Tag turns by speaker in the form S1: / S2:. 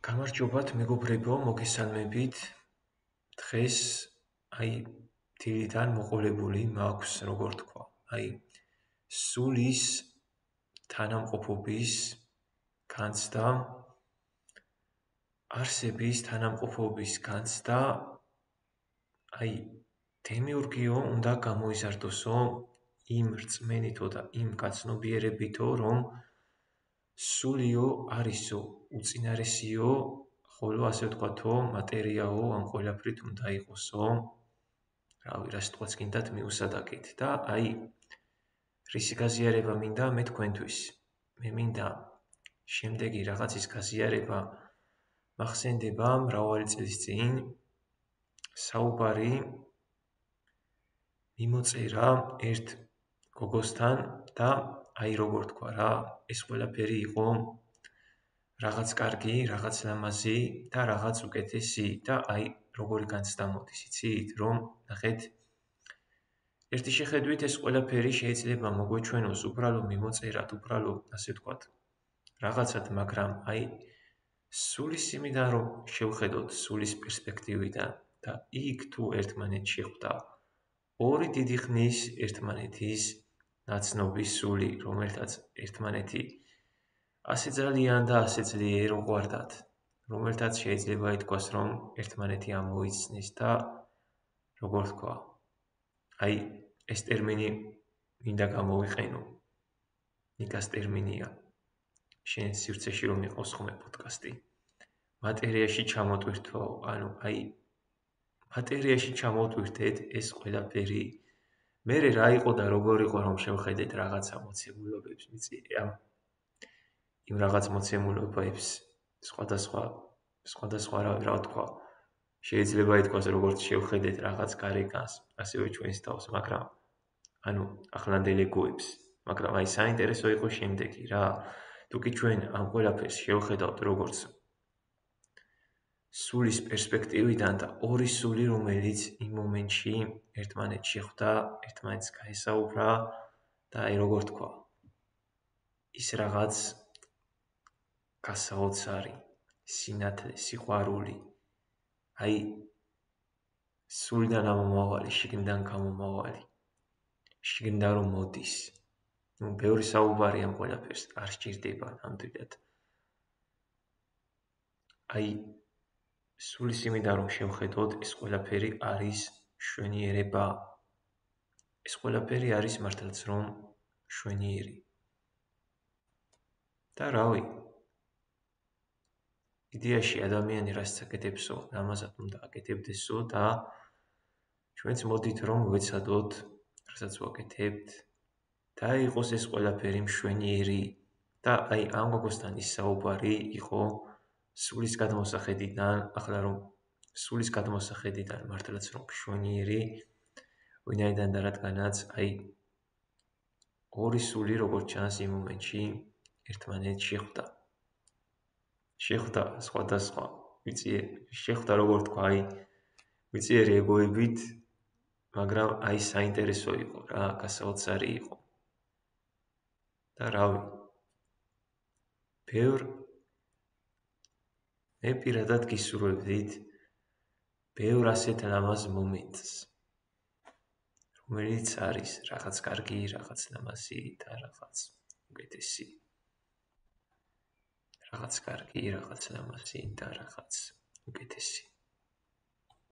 S1: გამარჯობათ მეგობრებო, მოგესალმებით. დღეს დილიდან მოყოლებული მაქვს, როგორ თქვა, სულის თანამყოფობის განცდა, არსების თანამყოფობის განცდა, დემიურგიო უნდა გამოიზარდოსო იმ რწმენითო და იმ გაცნობიერებითო, რომ სულიო არისო უწინარესიო, ხოლო ასე ვთქვათო, მატერიაო ამ ყველაფრით უნდა იყოსო, რა სიტყვაც გინდათ მიუსადაგეთ და რისი გაზიარება მინდა მე თქვენთვის. მე მინდა შემდეგი რაღაცის გაზიარება მახსენდება მრავალი წლის წინ საუბარი მიმოწერა ერთ გოგოსთან და როგორ თქვა რა, ეს ყველაფერი იყო რაღაც კარგი, რაღაც ლამაზი და რაღაც უკეთესი და როგორი განცდა მოდის, იცით, რომ ნახეთ, ერთი შეხედვით ეს ყველაფერი შეიძლება მოგვეჩვენოს უბრალო მიმოწერად, უბრალო, ასე ვთქვათ, რაღაცად, მაგრამ სულის იმიდან რომ შევხედოთ სულის პერსპექტივიდან და იქ თუ ერთმანეთში ხვდა ორი დიდი ხნის ერთმანეთის ნაცნობის სული, რომელთაც ერთმანეთი ასე ძალიან და ასე ძლიერ უყვარდათ, რომელთაც შეიძლება ითქვას, რომ ერთმანეთი ამოიცნეს და როგორ თქვა, ეს ტერმინი მინდა გამოვიყენო, ნიკას ტერმინია, შენ სივრცეში რომ იყოს ხომ პოდკასტი, მატერიაში ჩამოტვირთო, მატერიაში ჩამოტვირთეთ ეს ყველაფერი, მერე რა იყო და როგორ იყო რომ შევხედეთ რაღაცა მოცემულობებს, იმ რაღაც მოცემულობებს სხვადასხვა რა ვთქვა, შეიძლება ითქვას როგორც შევხედეთ რაღაც გარეკანს, ასევე ჩვენს თავს, მაგრამ ახლანდელ ეგოებს, მაგრამ საინტერესო იყო შემდეგი რა, თუკი ჩვენ ამ ყველაფერს შევხედავთ როგორც სულის პერსპექტივიდან და ორი სული, რომელიც იმ მომენტში ერთმანეთს შეხვდა, ერთმანეთს გაესაუბრა და როგორ თქვა, ის რაღაც გასაოცარი, სინათლე, სიყვარული, სულიდან ამომავალი, შიგნიდან გამომავალი, შიგნიდან რომ მოდის. ბევრი საუბარი ამ ყველაფერს არ სჭირდება ნამდვილად. სულის იმიდან რომ შევხედოთ, ეს ყველაფერი არის მშვენიერება. ეს ყველაფერი არის მართლაც რომ მშვენიერი. და რავი, იდეაში ადამიანი რასაც აკეთებსო, ამასაც უნდა აკეთებდესო და ჩვენც მოდით რომ ვეცადოთ, რასაც ვაკეთებთ და იყოს ეს ყველაფერი მშვენიერი და ამ გოგოსთან ის საუბარი იყო სულის გადმოსახედიდან, ახლა რომ სულის გადმოსახედიდან მართლაც რომ მშვენიერი, ვინაიდან და რადგანაც ორი სული როგორც ჩანს იმ მომენტში ერთმანეთს შეხვდა სხვადასხვა, შეხვდა როგორ თქვა, მიწიერი ეგოებით, მაგრამ საინტერესო იყო რა, გასაოცარი იყო. და რავი, მე პირადად გისურვებდით ბევრ ასეთ ლამაზ მომენტს, რომელიც არის რაღაც კარგი, რაღაც ლამაზი და რაღაც უკეთესი. რაღაც კარგი, რაღაც ლამაზი და რაღაც უკეთესი.